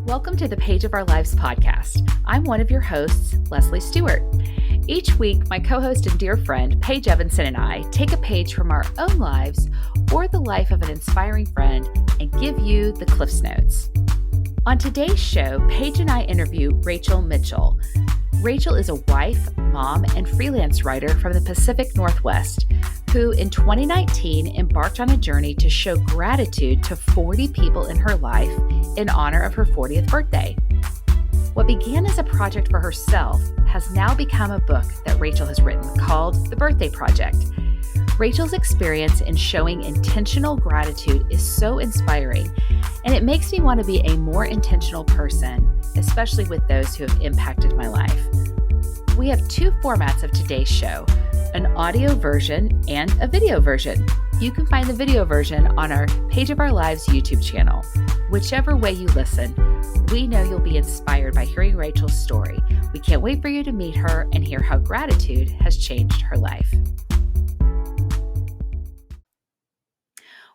Welcome to the Page of Our Lives podcast. I'm one of your hosts, Leslie Stewart. Each week, my co-host and dear friend, Paige Evanson, and I take a page from our own lives or the life of an inspiring friend and give you the Cliff's Notes. On today's show, Paige and I interview Rachael Mitchell. Rachael is a wife, mom, and freelance writer from the Pacific Northwest who in 2019 embarked on a journey to show gratitude to 40 people in her life in honor of her 40th birthday. What began as a project for herself has now become a book that Rachael has written called The Birthday Project. Rachael's experience in showing intentional gratitude is so inspiring, and it makes me want to be a more intentional person, especially with those who have impacted my life. We have two formats of today's show, an audio version and a video version. You can find the video version on our Page of Our Lives YouTube channel. Whichever way you listen, we know you'll be inspired by hearing Rachael's story. We can't wait for you to meet her and hear how gratitude has changed her life.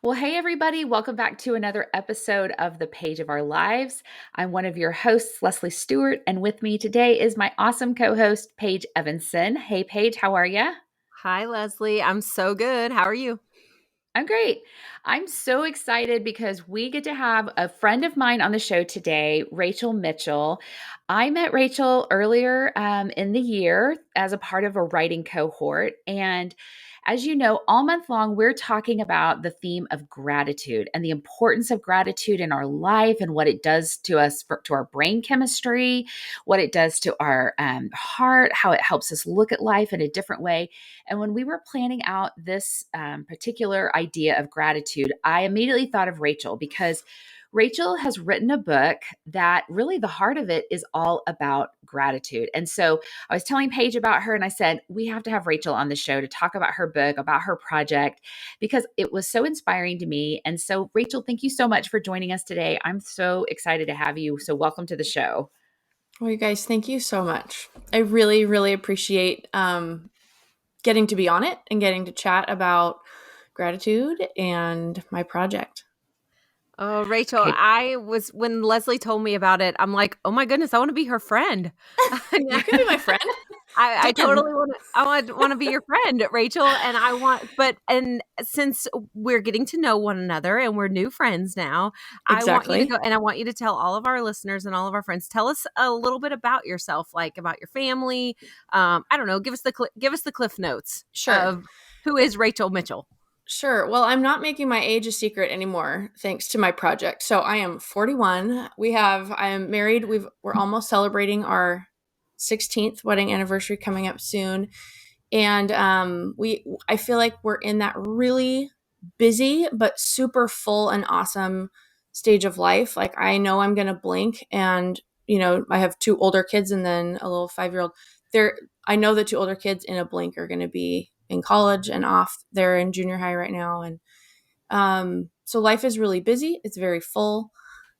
Well, hey, everybody. Welcome back to another episode of The Page of Our Lives. I'm one of your hosts, Leslie Stewart, and with me today is my awesome co-host, Paige Evanson. Hey, Paige, how are you? Hi, Leslie. I'm so good. How are you? I'm great. I'm so excited because we get to have a friend of mine on the show today, Rachael Mitchell. I met Rachael earlier in the year as a part of a writing cohort. And as you know, all month long, we're talking about the theme of gratitude and the importance of gratitude in our life and what it does to us, to our brain chemistry, what it does to our heart, how it helps us look at life in a different way. And when we were planning out this particular idea of gratitude, I immediately thought of Rachael because Rachael has written a book that really the heart of it is all about gratitude. And so I was telling Paige about her and I said, we have to have Rachael on the show to talk about her book, about her project, because it was so inspiring to me. And so Rachael, thank you so much for joining us today. I'm so excited to have you. So welcome to the show. Well, you guys, thank you so much. I really, really appreciate getting to be on it and getting to chat about gratitude and my project. Oh, Rachael, Okay. when Leslie told me about it, I'm like, oh my goodness, I want to be her friend. You can be my friend. I totally want to be your friend, Rachael. And since we're getting to know one another and we're new friends now, Exactly. I want you to go and I want you to tell all of our listeners and all of our friends, tell us a little bit about yourself, like about your family. I don't know, give us the Cliff Notes. Sure. Of who is Rachael Mitchell. Sure. Well, I'm not making my age a secret anymore, thanks to my project. So I am 41. I am married. We're almost celebrating our 16th wedding anniversary coming up soon. And I feel like we're in that really busy, but super full and awesome stage of life. Like I know I'm going to blink and, I have two older kids and then a little 5-year-old. I know the two older kids in a blink are going to be in college and off. They're in junior high right now. And so life is really busy. It's very full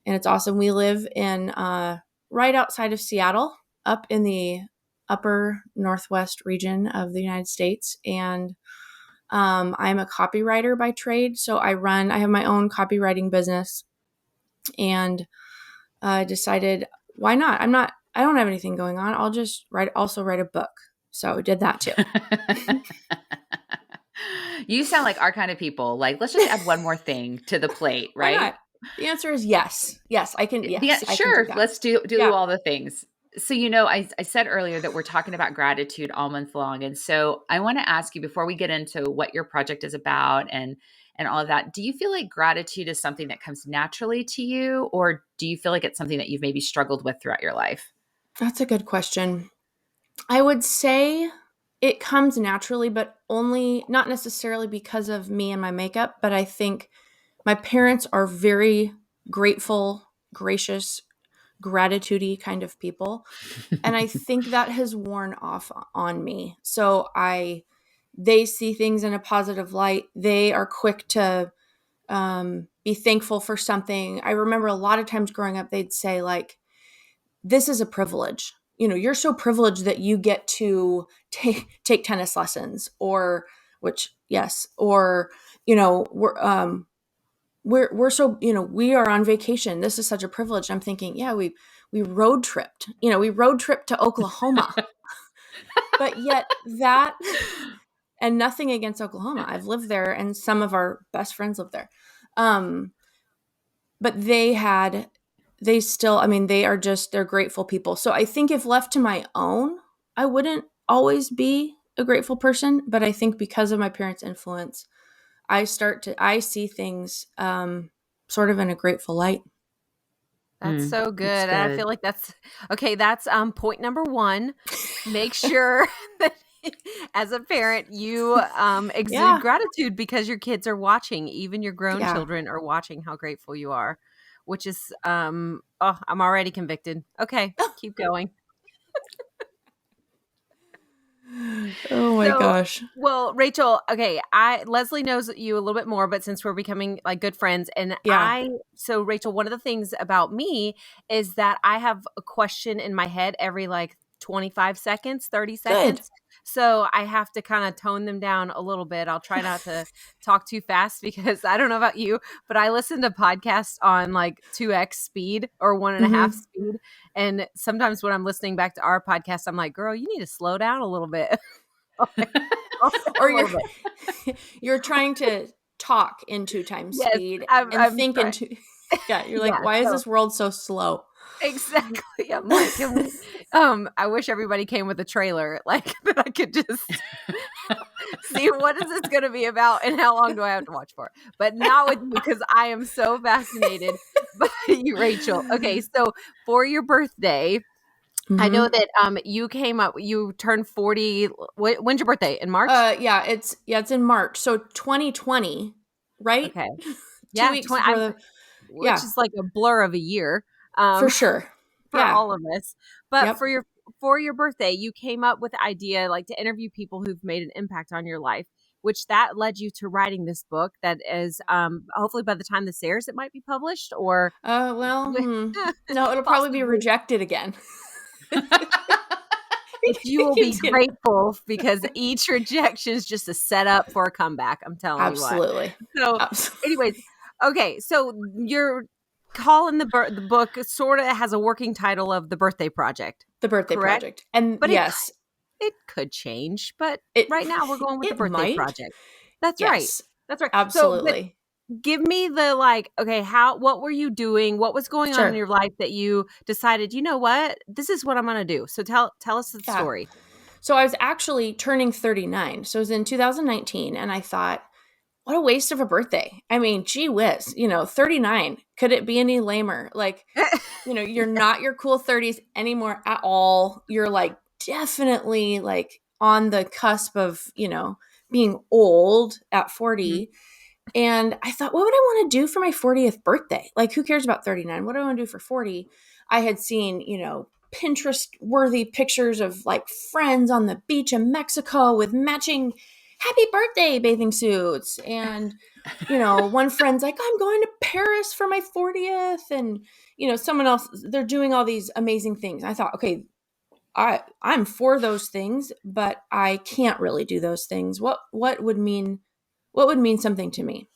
and it's awesome. We live in right outside of Seattle, up in the upper northwest region of the United States. And I'm a copywriter by trade. So I have my own copywriting business and decided, why not? I don't have anything going on. I'll just also write a book. So I did that too. You sound like our kind of people. Like, let's just add one more thing to the plate, right? Why not? The answer is yes. Yes, I can. Yes, yeah, sure. I can do Let's do all the things. So, I said earlier that we're talking about gratitude all month long. And so I want to ask you before we get into what your project is about and all of that, do you feel like gratitude is something that comes naturally to you, or do you feel like it's something that you've maybe struggled with throughout your life? That's a good question. I would say it comes naturally, but not necessarily because of me and my makeup, but I think my parents are very grateful, gracious, gratitude-y kind of people. And I think that has worn off on me. So they see things in a positive light. They are quick to be thankful for something. I remember a lot of times growing up, they'd say like, this is a privilege. You're so privileged that you get to take tennis lessons or we're so, we are on vacation. This is such a privilege. I'm thinking, yeah, we road tripped, we road tripped to Oklahoma, but yet that, and nothing against Oklahoma. I've lived there and some of our best friends live there. But they still, I mean, they're grateful people. So I think if left to my own, I wouldn't always be a grateful person. But I think because of my parents' influence, I see things sort of in a grateful light. That's so good. That's And I good. feel like that's okay. That's point number one. Make sure that as a parent, you exude Yeah. gratitude because your kids are watching. Even your grown Yeah. children are watching how grateful you are, which is I'm already convicted. Okay, keep going. Oh my So, gosh. well, Rachel, okay, Leslie knows you a little bit more, but since we're becoming like good friends, and Yeah. so Rachel, one of the things about me is that I have a question in my head every like 25 seconds, 30 Good. seconds. So I have to kind of tone them down a little bit. I'll try not to talk too fast because I don't know about you, but I listen to podcasts on like 2x speed or 1.5 speed. And sometimes when I'm listening back to our podcast, I'm like, girl, you need to slow down a little bit. Or A little bit. you're trying to talk in 2 times Yes, speed and I'm think trying. into yeah, you're like, Yeah, why is so this world so slow? exactly. I'm like, can we, I wish everybody came with a trailer, like that I could just see what is this going to be about and how long do I have to watch for? But not with you because I am so fascinated by you, Rachel. Okay, so for your birthday, I know that you turned 40. When's your birthday? In March? Yeah, it's in March. So 2020, right? Okay. 2 Yeah, weeks before the which yeah, is like a blur of a year. for Um sure. for Yeah. all of us. But Yep. for your birthday, you came up with the idea like to interview people who've made an impact on your life, which that led you to writing this book that is hopefully by the time this airs it might be published or Well, no, it'll probably be possibly. rejected again. But you will be grateful because each rejection is just a setup for a comeback. I'm telling you what. Absolutely. So, Absolutely. anyways, okay. So your call in the book sort of has a working title of The Birthday Project, The Birthday correct? Project. And But yes, it could change. But it right now we're going with The it Birthday might. Project. That's right. Yes. That's right. So, but Absolutely. give me the like, okay, what were you doing? What was going on in Sure. your life that you decided, you know what, this is what I'm going to do. So tell us the Yeah. story. So I was actually turning 39. So it was in 2019 and I thought, what a waste of a birthday. I mean, gee whiz, 39. Could it be any lamer? Like, you're not your cool 30s anymore at all. You're like definitely like on the cusp of, being old at 40. And I thought, what would I want to do for my 40th birthday? Like, who cares about 39? What do I want to do for 40? I had seen, Pinterest worthy pictures of like friends on the beach in Mexico with matching happy birthday bathing suits. And, one friend's like, I'm going to Paris for my 40th. And, someone else, they're doing all these amazing things. I thought, okay, I'm for those things, but I can't really do those things. What would mean something to me?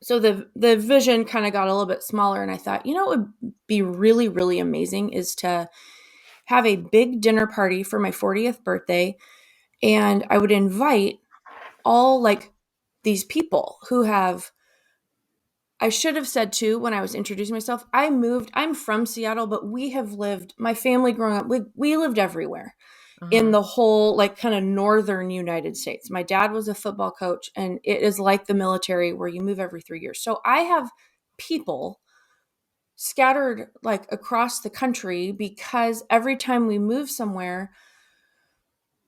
So the vision kind of got a little bit smaller and I thought, what would be really, really amazing is to have a big dinner party for my 40th birthday. And I would invite all like these people who I should have said too, when I was introducing myself, I'm from Seattle, but my family growing up, we lived everywhere in the whole like kind of northern United States. My dad was a football coach and it is like the military where you move every 3 years. So I have people scattered like across the country because every time we move somewhere,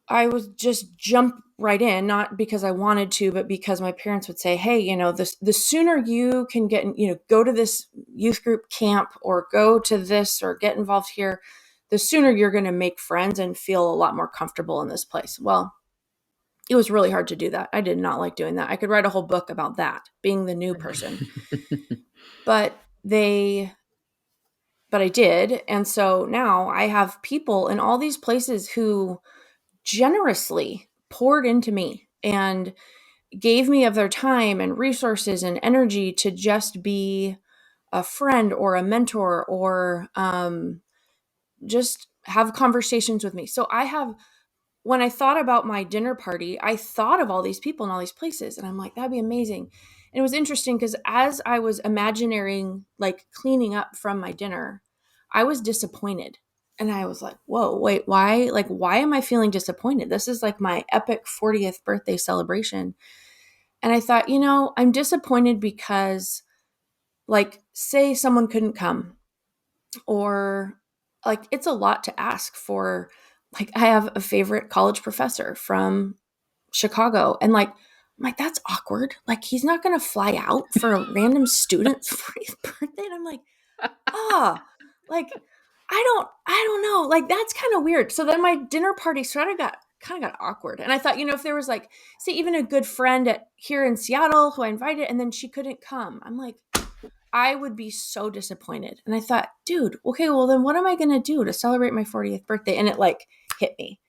I would just jump right in, not because I wanted to, but because my parents would say, hey, the sooner you can get, go to this youth group camp or go to this or get involved here, the sooner you're going to make friends and feel a lot more comfortable in this place. Well, it was really hard to do that. I did not like doing that. I could write a whole book about that, being the new person. But I did. And so now I have people in all these places who generously poured into me. And gave me of their time and resources and energy to just be a friend or a mentor or just have conversations with me. So when I thought about my dinner party, I thought of all these people in all these places, and I'm like, that'd be amazing. And it was interesting because as I was imagining like cleaning up from my dinner, I was disappointed. And I was like, whoa, wait, why? Like, why am I feeling disappointed? This is like my epic 40th birthday celebration. And I thought, I'm disappointed because, like, say someone couldn't come, or like it's a lot to ask for. Like, I have a favorite college professor from Chicago, and like, I'm like, that's awkward. Like, he's not going to fly out for a random student's 40th birthday. And I'm like, like, I don't know. Like, that's kind of weird. So then my dinner party sort of got awkward. And I thought, if there was like, say, even a good friend here in Seattle who I invited and then she couldn't come, I'm like, I would be so disappointed. And I thought, dude, okay, well then what am I going to do to celebrate my 40th birthday? And it like hit me.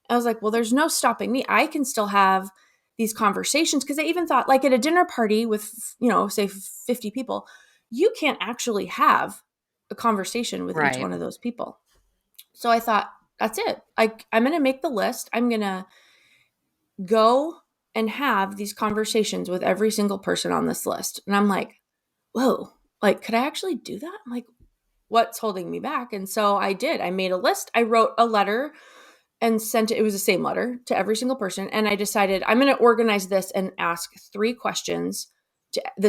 I was like, well, there's no stopping me. I can still have these conversations. Cause I even thought, like, at a dinner party with, say 50 people, you can't actually have a conversation with each Right. one of those people. So I thought, that's it. I'm going to make the list. I'm going to go and have these conversations with every single person on this list. And I'm like, whoa, like, could I actually do that? I'm like, what's holding me back? And so I did. I made a list. I wrote a letter and sent it. It was the same letter to every single person. And I decided I'm going to organize this and ask the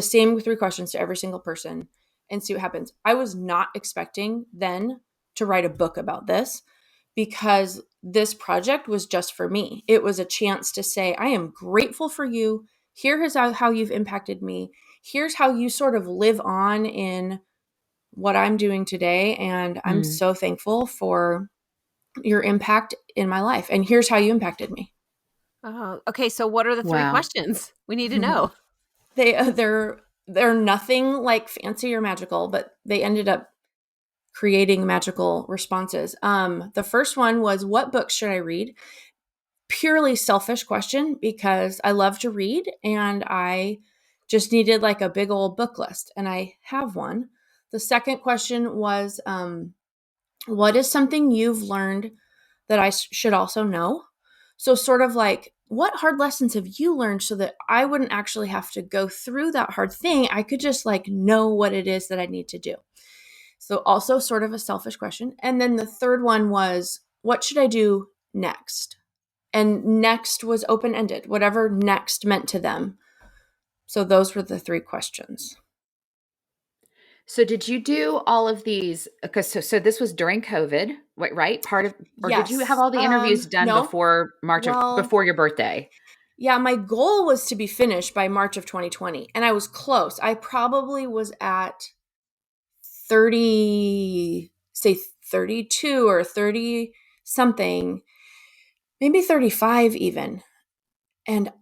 same 3 questions to every single person and see what happens. I was not expecting then to write a book about this, because this project was just for me. It was a chance to say, I am grateful for you. Here is how you've impacted me. Here's how you sort of live on in what I'm doing today. And I'm so thankful for your impact in my life. And here's how you impacted me. Oh, okay. So what are the 3 Wow. questions? We need to know. They're nothing like fancy or magical, but they ended up creating magical responses. The first one was, what books should I read? Purely selfish question, because I love to read and I just needed like a big old book list, and I have one. The second question was, what is something you've learned that I should also know? So sort of like, what hard lessons have you learned so that I wouldn't actually have to go through that hard thing? I could just like know what it is that I need to do. So also sort of a selfish question. And then the third one was, what should I do next? And next was open-ended, whatever next meant to them. So those were the 3 questions. So did you do all of these? Because so this was during COVID, right? Or Yes. did you have all the interviews done No. before before your birthday? Yeah, my goal was to be finished by March of 2020, and I was close. I probably was at 30, say 32 or 30 something, maybe 35 even. And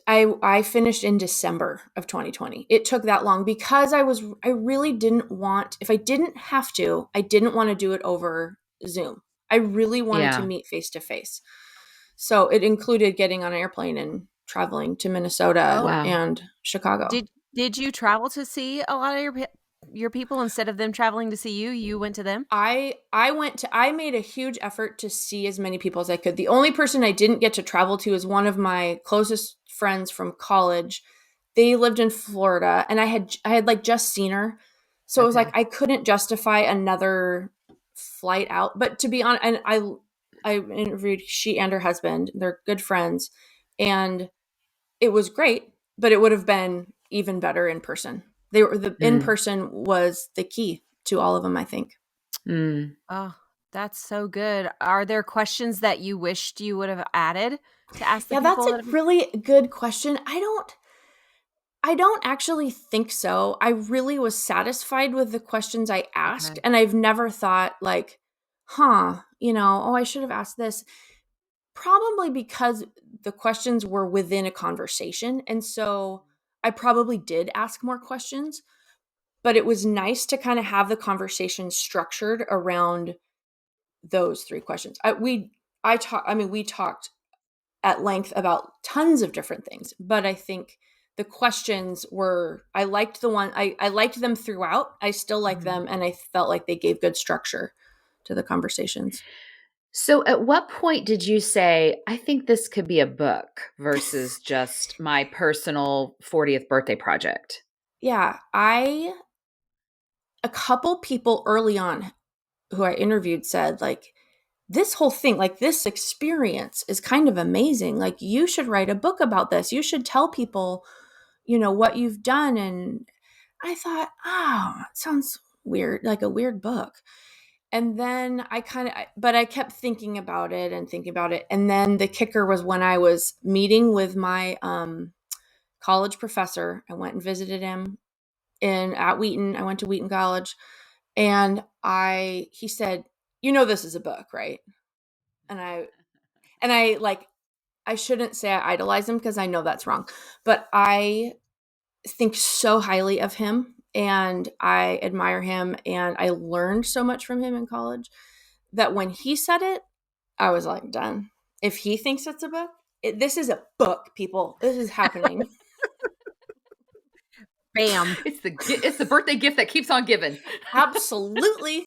I finished in December of 2020. It took that long because I really didn't want, if I didn't have to, I didn't want to do it over Zoom. I really wanted to meet face to face. So it included getting on an airplane and traveling to Minnesota and Chicago. Did you travel to see a lot of your people instead of them traveling to see you? You went to them? I made a huge effort to see as many people as I could. The only person I didn't get to travel to is one of my closest friends from college. They lived in Florida, and I had like just seen her. So it was like I couldn't justify another flight out. But to be honest, and I interviewed she and her husband. They're good friends, and it was great, but it would have been even better in person. In person was the key to all of them, I think. Oh, that's so good. Are there questions that you wished you would have added to ask the people? That's a really good question. I don't actually think so. I really was satisfied with the questions I asked, and I've never thought like, I should have asked this. Probably because the questions were within a conversation, and so I probably did ask more questions, but it was nice to kind of have the conversation structured around those 3 questions. We talked at length about tons of different things. But I think the questions were, I liked I liked them throughout. I still like them. And I felt like they gave good structure to the conversations. So at what point did you say, I think this could be a book versus just my personal 40th birthday project? Yeah. A couple people early on who I interviewed said, like, this whole thing, like this experience is kind of amazing. Like, you should write a book about this. You should tell people, what you've done. And I thought, oh, it sounds weird, like a weird book. And then but I kept thinking about it and thinking about it. And then the kicker was when I was meeting with my college professor. I went and visited him at Wheaton. I went to Wheaton College, and he said, this is a book, right? And I like, I shouldn't say I idolize him because I know that's wrong, but I think so highly of him and I admire him, and I learned so much from him in college that when he said it, I was like, done. If he thinks it's a book, this is a book, people. This is happening. Bam. It's the birthday gift that keeps on giving. Absolutely.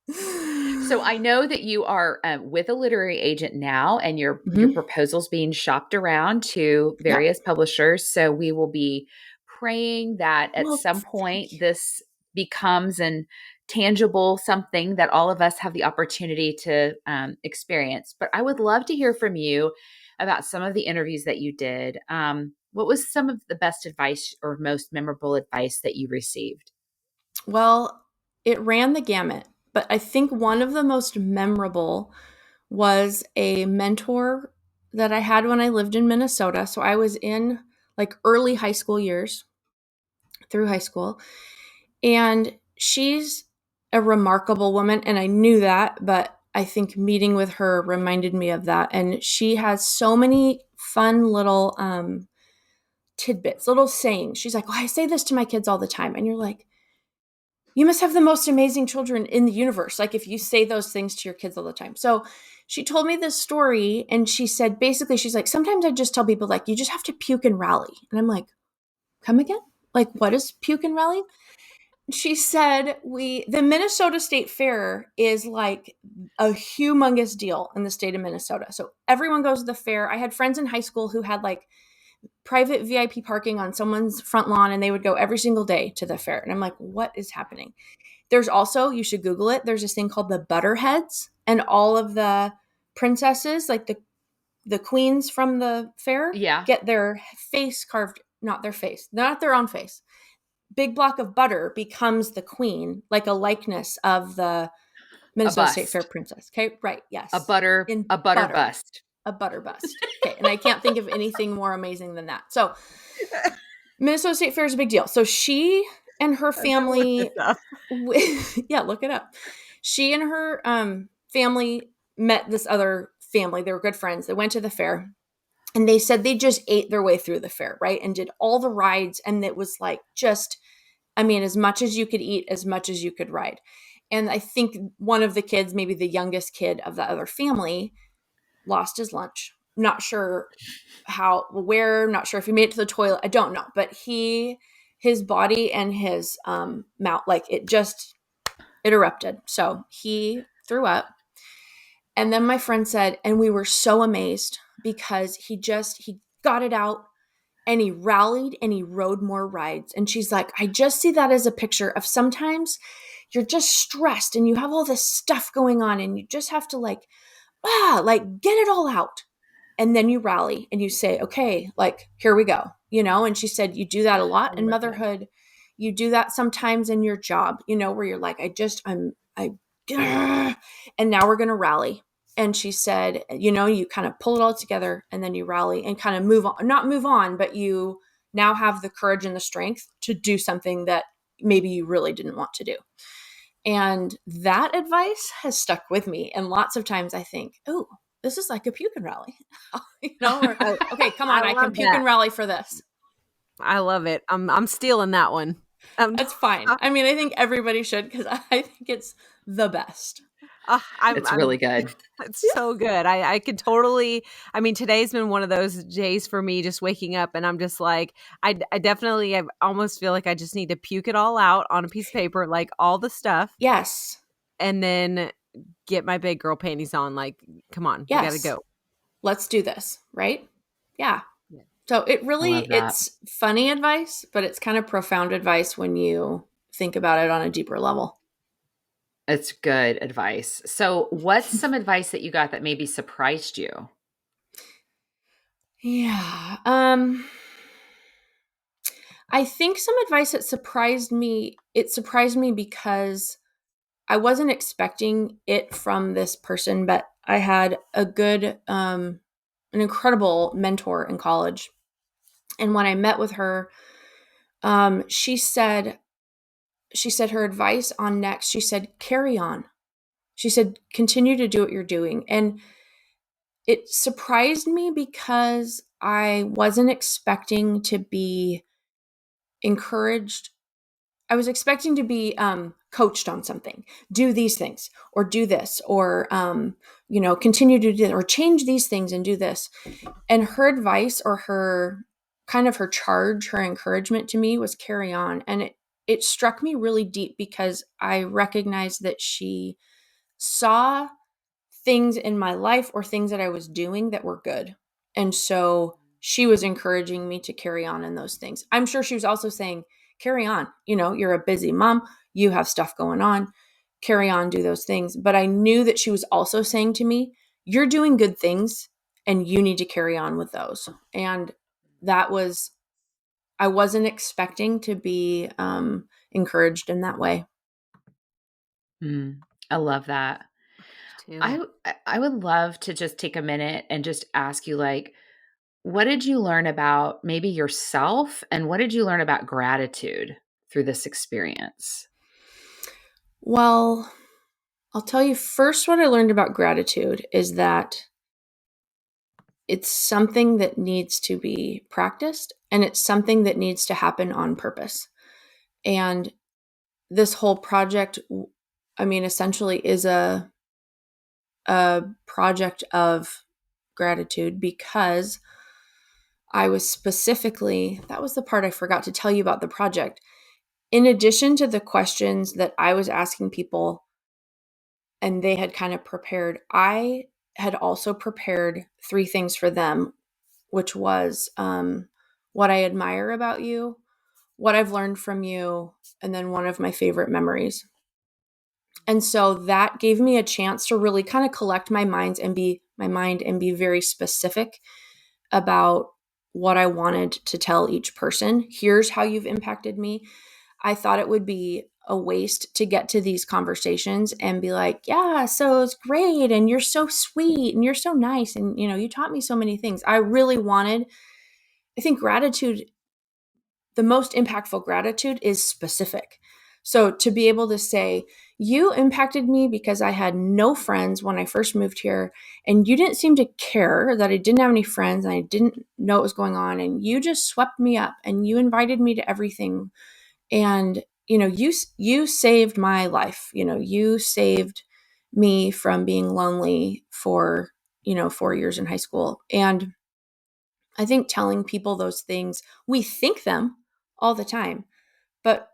So I know that you are with a literary agent now, and your proposal's being shopped around to various publishers. So we will be praying that at some point this becomes an tangible something that all of us have the opportunity to experience. But I would love to hear from you about some of the interviews that you did. What was some of the best advice or most memorable advice that you received? Well, it ran the gamut, but I think one of the most memorable was a mentor that I had when I lived in Minnesota. So I was in like early high school years through high school, and she's a remarkable woman, and I knew that, but I think meeting with her reminded me of that. And she has so many fun little tidbits, little sayings. She's like, I say this to my kids all the time. And you're like, you must have the most amazing children in the universe. Like, if you say those things to your kids all the time. So she told me this story, and she said, basically, she's like, sometimes I just tell people, like, you just have to puke and rally. And I'm like, come again? Like, what is puke and rally? She said, the Minnesota State Fair is like a humongous deal in the state of Minnesota. So everyone goes to the fair. I had friends in high school who had like private VIP parking on someone's front lawn, and they would go every single day to the fair. And I'm like, what is happening? There's also, you should Google it, there's this thing called the Butterheads, and all of the princesses, like the queens from the fair, get their face carved, not their own face. Big block of butter becomes the queen, like a likeness of the Minnesota State Fair princess. Okay, right, yes. A butter bust. A butter bust. Okay, and I can't think of anything more amazing than that. So Minnesota State Fair is a big deal. So she and her family, look it up. She and her family met this other family. They were good friends. They went to the fair, and they said they just ate their way through the fair, right? And did all the rides. And it was like as much as you could eat, as much as you could ride. And I think one of the kids, maybe the youngest kid of the other family, lost his lunch. Not sure not sure if he made it to the toilet. I don't know. But his body and his mouth, like it erupted. So he threw up. And then my friend said, and we were so amazed because he got it out, and he rallied and he rode more rides. And she's like, I just see that as a picture of sometimes you're just stressed and you have all this stuff going on, and you just have to like get it all out. And then you rally and you say, okay, like, here we go, And she said, you do that a lot in motherhood. That. You do that sometimes in your job, where you're like, and now we're going to rally. And she said, you kind of pull it all together, and then you rally and kind of not move on, but you now have the courage and the strength to do something that maybe you really didn't want to do. And that advice has stuck with me. And lots of times I think, oh, this is like a puke and rally. Okay, come on, I can puke and rally for this. I love it. I'm stealing that one. That's fine. I mean, I think everybody should, because I think it's the best. It's really good. It's so good. I could totally, I mean, today's been one of those days for me, just waking up and I'm just like, I definitely, I almost feel like I just need to puke it all out on a piece of paper, like all the stuff, Yes. and then get my big girl panties on. Like, come on, we got to Yes. go. Let's do this. Right. Yeah. Yeah. So it I really, love that. it's funny advice, but it's kind of profound advice when you think about it on a deeper level. It's good advice. So, what's some advice that you got that maybe surprised you? Yeah. I think some advice that surprised me, it surprised me because I wasn't expecting it from this person, but I had an incredible mentor in college. And when I met with her, she said her advice on next, she said, carry on. She said, continue to do what you're doing. And it surprised me because I wasn't expecting to be encouraged. I was expecting to be coached on something. Do these things, or do this, or continue to do this, or change these things and do this. And her advice, or her kind of her charge, her encouragement to me was carry on. And it struck me really deep because I recognized that she saw things in my life or things that I was doing that were good. And so she was encouraging me to carry on in those things. I'm sure she was also saying, carry on. You're a busy mom, you have stuff going on, carry on, do those things. But I knew that she was also saying to me, you're doing good things and you need to carry on with those. And that was, I wasn't expecting to be encouraged in that way. I love that. Too. I would love to just take a minute and just ask you, like, what did you learn about maybe yourself, and what did you learn about gratitude through this experience? Well, I'll tell you first what I learned about gratitude is that it's something that needs to be practiced and it's something that needs to happen on purpose. And this whole project, I mean, essentially is a project of gratitude because I was specifically, that was the part I forgot to tell you about the project. In addition to the questions that I was asking people and they had kind of prepared, I had also prepared 3 things for them, which was what I admire about you, what I've learned from you, and then one of my favorite memories. And so that gave me a chance to really kind of collect my mind and be very specific about what I wanted to tell each person. Here's how you've impacted me. I thought it would be a waste to get to these conversations and be like, yeah, so it's great. And you're so sweet and you're so nice. And, you taught me so many things. I think gratitude, the most impactful gratitude is specific. So to be able to say, you impacted me because I had no friends when I first moved here, and you didn't seem to care that I didn't have any friends and I didn't know what was going on. And you just swept me up and you invited me to everything. And, you saved my life. You saved me from being lonely for, 4 years in high school. And I think telling people those things, we think them all the time, but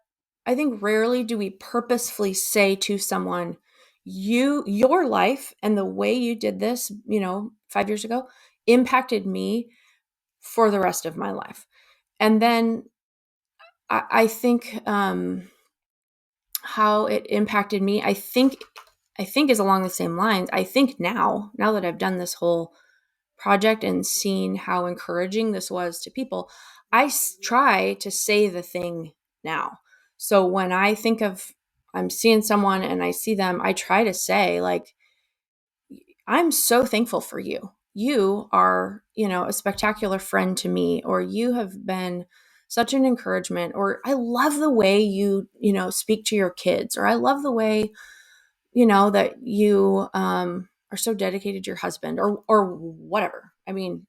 I think rarely do we purposefully say to someone, your life and the way you did this, 5 years ago impacted me for the rest of my life. And then I think how it impacted me, I think is along the same lines. I think now that I've done this whole project and seen how encouraging this was to people, I try to say the thing now. So when I think of, I'm seeing someone and I see them, I try to say, like, I'm so thankful for you. You are, a spectacular friend to me, or you have been such an encouragement, or I love the way you, speak to your kids, or I love the way, that you are so dedicated to your husband, or whatever. I mean,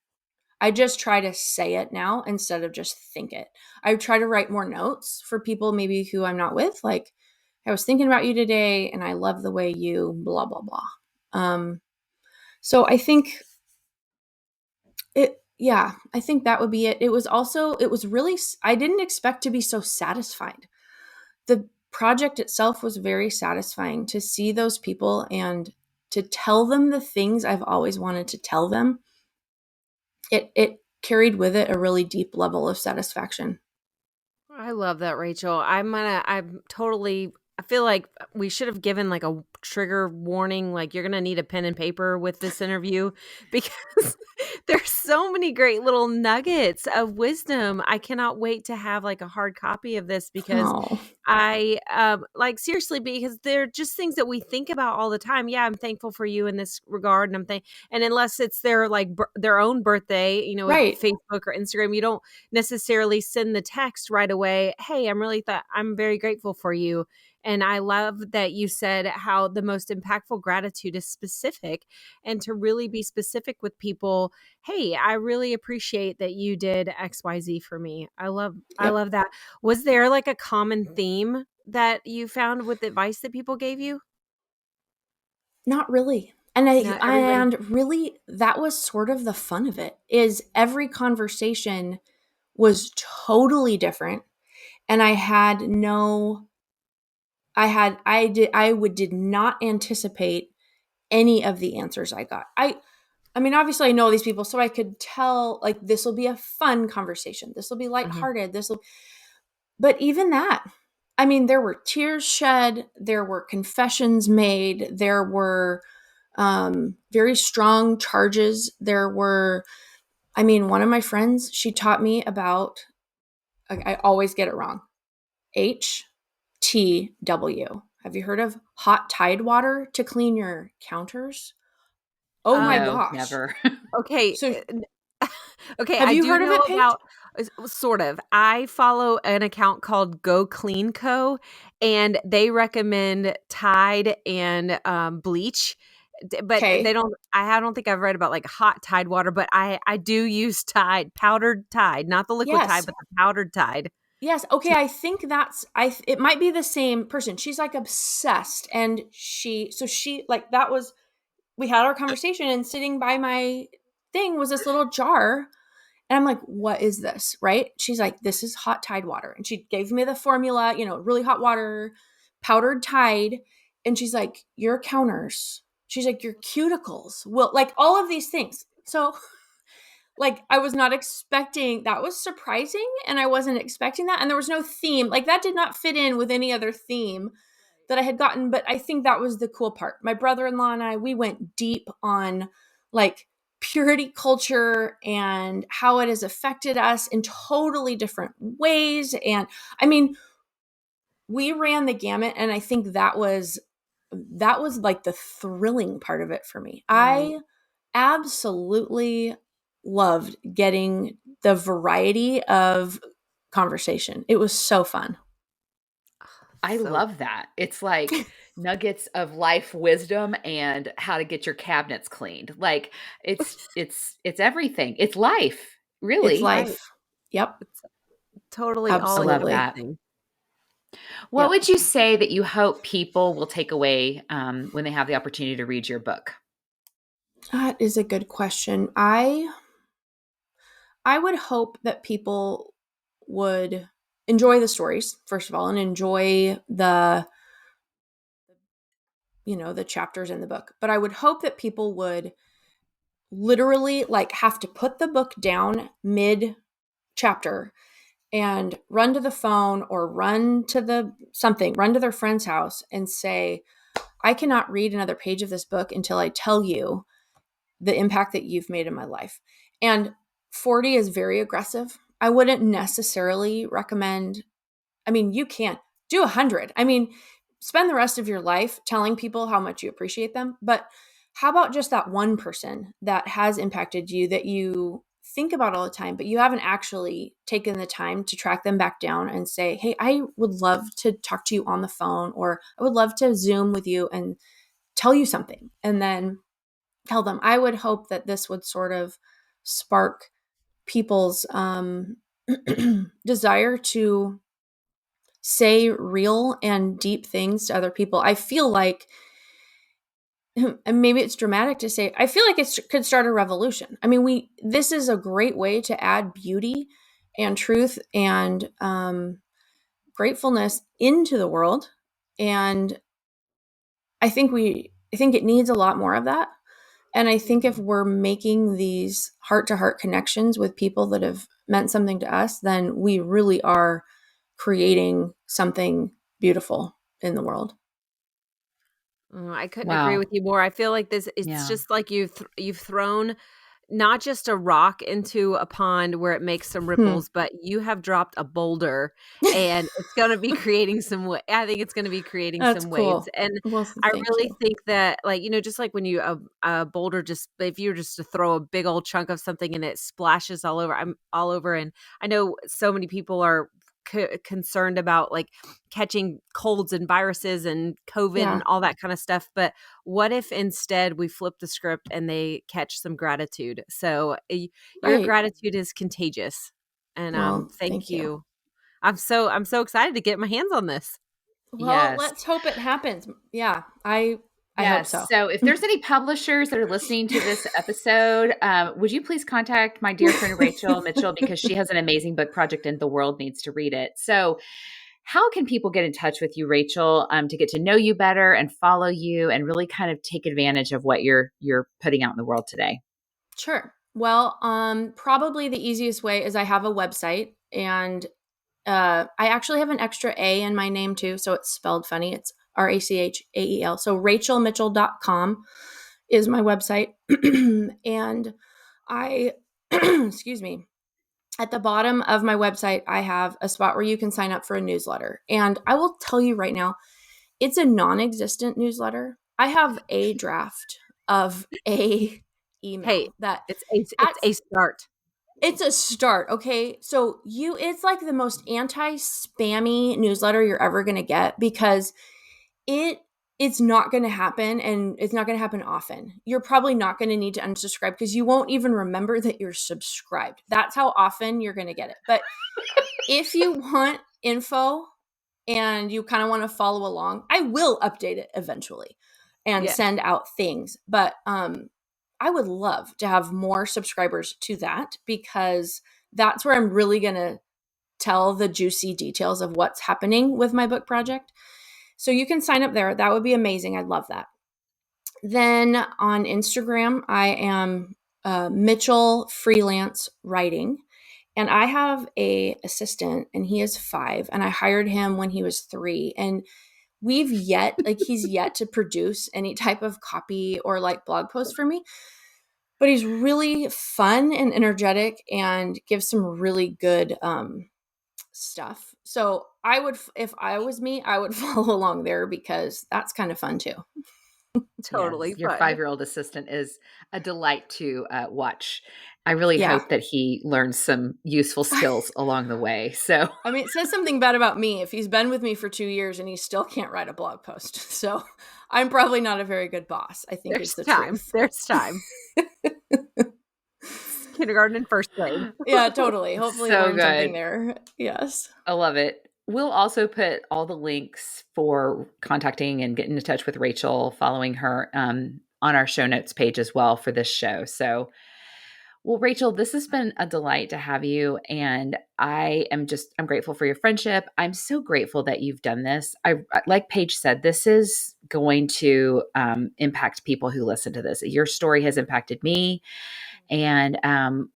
I just try to say it now instead of just think it. I try to write more notes for people maybe who I'm not with, like, I was thinking about you today and I love the way you blah, blah, blah. So I think I think that would be it. It was really, I didn't expect to be so satisfied. The project itself was very satisfying to see those people and to tell them the things I've always wanted to tell them. It carried with it a really deep level of satisfaction. I love that, Rachel. I feel like we should have given like a trigger warning, like you're going to need a pen and paper with this interview because there's so many great little nuggets of wisdom. I cannot wait to have like a hard copy of this because Oh, I like seriously, because they're just things that we think about all the time. Yeah, I'm thankful for you in this regard, and and unless it's their like their own birthday, with right. Facebook or Instagram, you don't necessarily send the text right away. Hey, I'm very grateful for you. And I love that you said how the most impactful gratitude is specific, and to really be specific with people. Hey, I really appreciate that you did XYZ for me. I Yep. love that. Was there like a common theme that you found with advice that people gave you? Not really. And No, everybody. and really that was sort of the fun of it, is every conversation was totally different. And did not anticipate any of the answers I got. I mean, obviously I know these people, so I could tell like this will be a fun conversation. This will be Mhm. lighthearted. But even that, I mean, there were tears shed, there were confessions made, there were very strong charges. One of my friends, she taught me about, I always get it wrong, HTW. Have you heard of hot tide water to clean your counters? Oh my Um, No, gosh. never. okay. So Okay, have I you do heard of know it, Paige? about sort of. I follow an account called Go Clean Co, and they recommend Tide and bleach. But they Okay. don't. I don't think I've read about like hot Tide water, but I do use Tide, powdered Tide, not the liquid Tide, Yes. but the powdered Tide. Yes. Okay. I think it might be the same person. She's like obsessed. And we had our conversation, and sitting by my thing was this little jar. And I'm like, what is this? Right? She's like, this is hot Tide water. And she gave me the formula, really hot water, powdered Tide. And she's like, your counters. She's like, your cuticles will, like, all of these things. So, like, I was not expecting, that was surprising. And I wasn't expecting that. And there was no theme. Like, that did not fit in with any other theme that I had gotten. But I think that was the cool part. My brother-in-law and I, we went deep on like purity culture and how it has affected us in totally different ways. And I mean, we ran the gamut, and I think that was like the thrilling part of it for me. Right. I absolutely loved getting the variety of conversation. It was so fun. I So love that. It's like nuggets of life wisdom and how to get your cabinets cleaned. Like it's everything. It's life, It's really. right. life. Yep. It's totally I all love Absolutely. that. encompassing. What Yep. would you say that you hope people will take away when they have the opportunity to read your book? That is a good question. I would hope that people would enjoy the stories, first of all, and enjoy the chapters in the book. But I would hope that people would literally like have to put the book down mid chapter and run to the phone or run to their friend's house and say, I cannot read another page of this book until I tell you the impact that you've made in my life. And 40 is very aggressive. I wouldn't necessarily recommend, I mean, you can't do 100. I mean, spend the rest of your life telling people how much you appreciate them. But how about just that one person that has impacted you that you think about all the time, but you haven't actually taken the time to track them back down and say, hey, I would love to talk to you on the phone, or I would love to Zoom with you and tell you something. And then tell them. I would hope that this would sort of spark people's desire to say real and deep things to other people. I feel like, and maybe it's dramatic to say, I feel like it could start a revolution. I mean, this is a great way to add beauty and truth and gratefulness into the world. And I think it needs a lot more of that. And I think if we're making these heart-to-heart connections with people that have meant something to us, then we really are creating something beautiful in the world. I couldn't Wow. agree with you more. I feel like it's just like you've thrown not just a rock into a pond where it makes some ripples, but you have dropped a boulder, and it's going to be creating some I think it's going to be creating That's some cool. waves. And Well, I thank really you. think that, like, just like when you a boulder, just if you were just to throw a big old chunk of something and it splashes all over, I'm all over. And I know so many people are concerned about like catching colds and viruses and COVID and all that kind of stuff. But what if instead we flip the script and they catch some gratitude? So your gratitude is contagious. And thank you. I'm so excited to get my hands on this. Well, let's hope it happens. Yeah, I hope so. So if there's any publishers that are listening to this episode, would you please contact my dear friend Rachael Mitchell, because she has an amazing book project and the world needs to read it. So how can people get in touch with you, Rachael, to get to know you better and follow you and really kind of take advantage of what you're putting out in the world today? Sure. Well, probably the easiest way is I have a website, and I actually have an extra A in my name too, so it's spelled funny. It's Rachael. So rachaelmitchell.com is my website. And I, excuse me, at the bottom of my website, I have a spot where you can sign up for a newsletter. And I will tell you right now, it's a non-existent newsletter. I have a draft of a email. Hey, it's a start. It's a start, okay? So it's like the most anti-spammy newsletter you're ever going to get, because it's not going to happen, and it's not going to happen often. You're probably not going to need to unsubscribe because you won't even remember that you're subscribed. That's how often you're going to get it. But if you want info and you kind of want to follow along, I will update it eventually and send out things. But I would love to have more subscribers to that, because that's where I'm really going to tell the juicy details of what's happening with my book project. So you can sign up there. That would be amazing. I'd love that. Then on Instagram, I am Mitchell Freelance Writing. And I have a assistant, and he is 5, and I hired him when he was 3. And he's yet to produce any type of copy or like blog post for me. But he's really fun and energetic and gives some really good stuff. So if I was me, I would follow along there, because that's kind of fun too. Totally. Yes, your 5-year-old assistant is a delight to watch. I really hope that he learns some useful skills along the way. So, I mean, it says something bad about me if he's been with me for 2 years and he still can't write a blog post. So I'm probably not a very good boss. I think it's the truth. There's time. Kindergarten and first grade. Yeah, totally. Hopefully learn something there. Yes. I love it. We'll also put all the links for contacting and getting in touch with Rachael, following her on our show notes page as well for this show. So, well, Rachael, this has been a delight to have you. And I'm grateful for your friendship. I'm so grateful that you've done this. Like Paige said, this is going to impact people who listen to this. Your story has impacted me. And,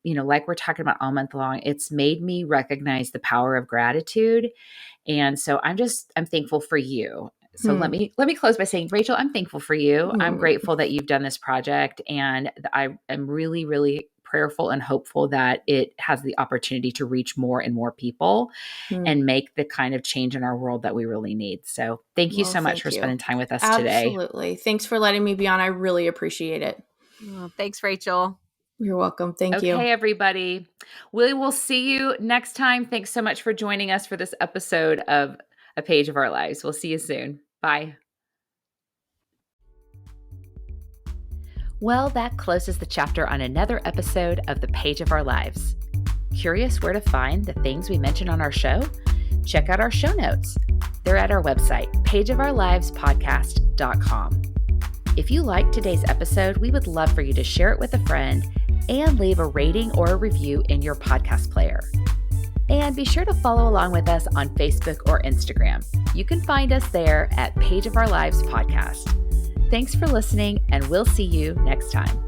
like we're talking about all month long, it's made me recognize the power of gratitude. And so I'm thankful for you. So let me close by saying, Rachael, I'm thankful for you. I'm grateful that you've done this project, and I am really, really prayerful and hopeful that it has the opportunity to reach more and more people and make the kind of change in our world that we really need. So thank you so much for spending time with us today. Absolutely. Thanks for letting me be on. I really appreciate it. Oh, thanks, Rachael. You're welcome. Thank you. Okay, everybody. We will see you next time. Thanks so much for joining us for this episode of A Page of Our Lives. We'll see you soon. Bye. Well, that closes the chapter on another episode of The Page of Our Lives. Curious where to find the things we mentioned on our show? Check out our show notes. they're at our website, pageofourlivespodcast.com. If you liked today's episode, we would love for you to share it with a friend and leave a rating or a review in your podcast player. And be sure to follow along with us on Facebook or Instagram. You can find us there at Page of Our Lives Podcast. Thanks for listening, and we'll see you next time.